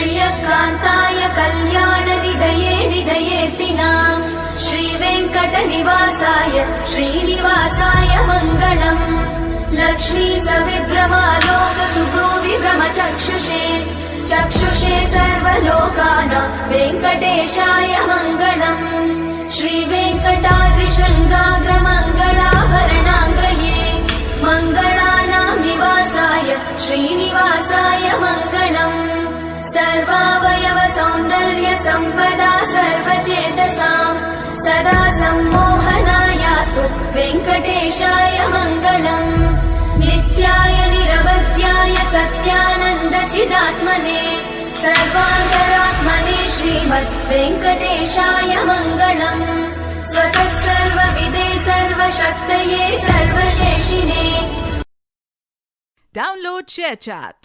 श्रियकान्ताय कल्याणनिधये निधयेऽर्तिनाम् श्रीवेङ्कटनिवासाय श्रीनिवासाय मङ्गलम् लक्ष्मी सविभ्रमालोकसुभ्रूविभ्रमचक्षुषे चक्षुषे सर्वलोकानां वेङ्कटेशाय मङ्गलम् श्रीवेङ्कटाद्रिशृङ्गाग्रमङ्गलाभरणाङ्ग्रये मङ्गलानां निवासाय श्रीनिवासाय मङ्गलम् सर्वावयव सौन्दर्य सम्पदा सर्वचेतसां सदा सम्मोहनायास्तु वेङ्कटेशाय मङ्गलम् नित्याय निरवध्याय सत्यानन्दचिदात्मने सर्वान्तरात्मने श्रीमद् वेङ्कटेशाय मङ्गलम् स्वतः सर्वविदे सर्वशक्तये सर्वशेषिने Download ShareChat.